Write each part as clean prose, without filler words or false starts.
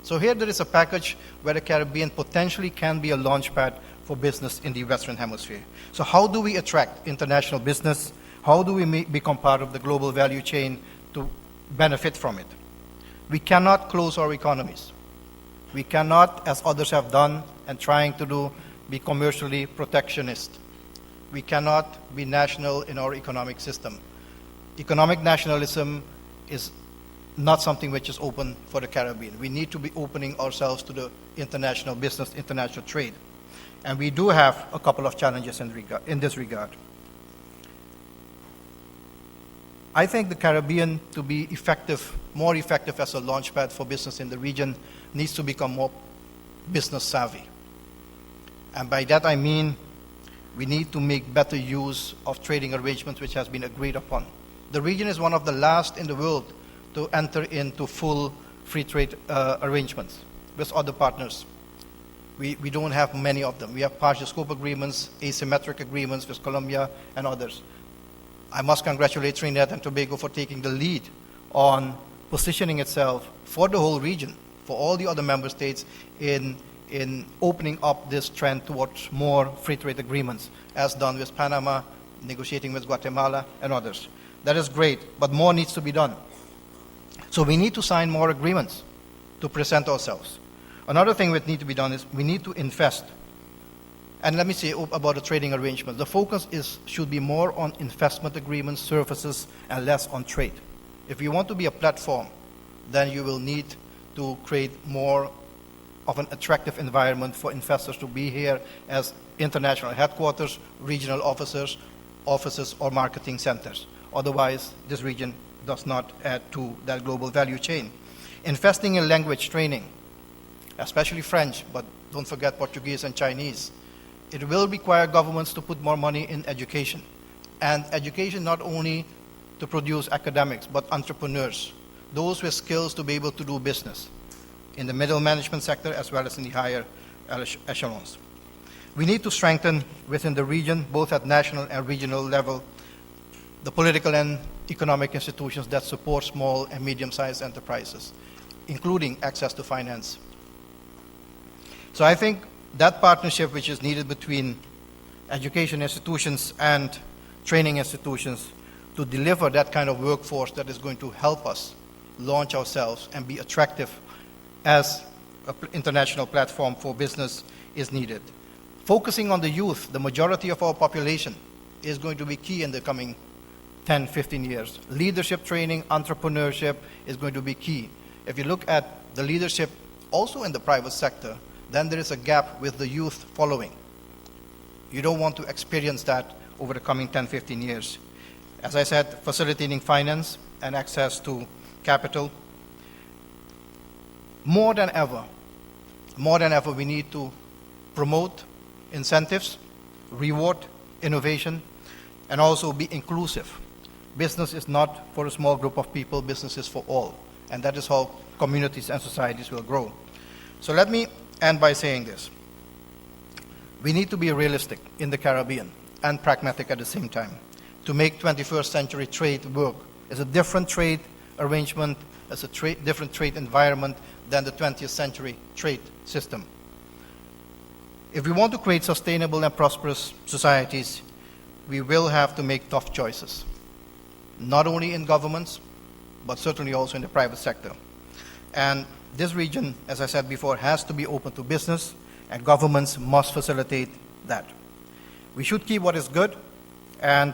So here there is a package where the Caribbean potentially can be a launchpad for business in the Western Hemisphere. So how do we attract international business? How do we become part of the global value chain to benefit from it? We cannot close our economies. We cannot, as others have done and trying to do, be commercially protectionist. We cannot be national in our economic system. Economic nationalism is not something which is open for the Caribbean. We need to be opening ourselves to the international business, international trade. And we do have a couple of challenges in this regard. I think the Caribbean, to be effective, more effective as a launchpad for business in the region, needs to become more business savvy. And by that I mean we need to make better use of trading arrangements which has been agreed upon. The region is one of the last in the world to enter into full free trade arrangements with other partners. We don't have many of them. We have partial scope agreements, asymmetric agreements with Colombia and others. I must congratulate Trinidad and Tobago for taking the lead on positioning itself for the whole region, for all the other member states in opening up this trend towards more free trade agreements, as done with Panama, negotiating with Guatemala and others. That is great, but more needs to be done. So we need to sign more agreements to present ourselves. Another thing that needs to be done is we need to invest. And let me say about the trading arrangements. The focus should be more on investment agreements, services, and less on trade. If you want to be a platform, then you will need to create more of an attractive environment for investors to be here as international headquarters, regional offices, or marketing centers. Otherwise, this region does not add to that global value chain. Investing in language training, especially French, but don't forget Portuguese and Chinese. It will require governments to put more money in education. And education not only to produce academics, but entrepreneurs, those with skills to be able to do business in the middle management sector as well as in the higher echelons. We need to strengthen within the region, both at national and regional level, the political and economic institutions that support small and medium-sized enterprises, including access to finance. So I think that partnership which is needed between education institutions and training institutions to deliver that kind of workforce that is going to help us launch ourselves and be attractive as an international platform for business is needed. Focusing on the youth, the majority of our population, is going to be key in the coming 10, 15 years. Leadership training, entrepreneurship is going to be key. If you look at the leadership also in the private sector, then there is a gap with the youth following. You don't want to experience that over the coming 10, 15 years. As I said, facilitating finance and access to capital. More than ever, we need to promote incentives, reward innovation, and also be inclusive. Business is not for a small group of people, business is for all. And that is how communities and societies will grow. So let me end by saying this. We need to be realistic in the Caribbean and pragmatic at the same time to make 21st century trade work. It's a different trade arrangement, it's a different trade environment than the 20th century trade system. If we want to create sustainable and prosperous societies, we will have to make tough choices, not only in governments, but certainly also in the private sector. And this region, as I said before, has to be open to business, and governments must facilitate that. We should keep what is good and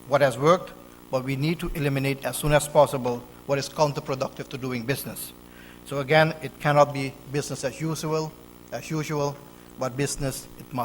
what has worked, but we need to eliminate as soon as possible what is counterproductive to doing business. So again, it cannot be business as usual, but business it must.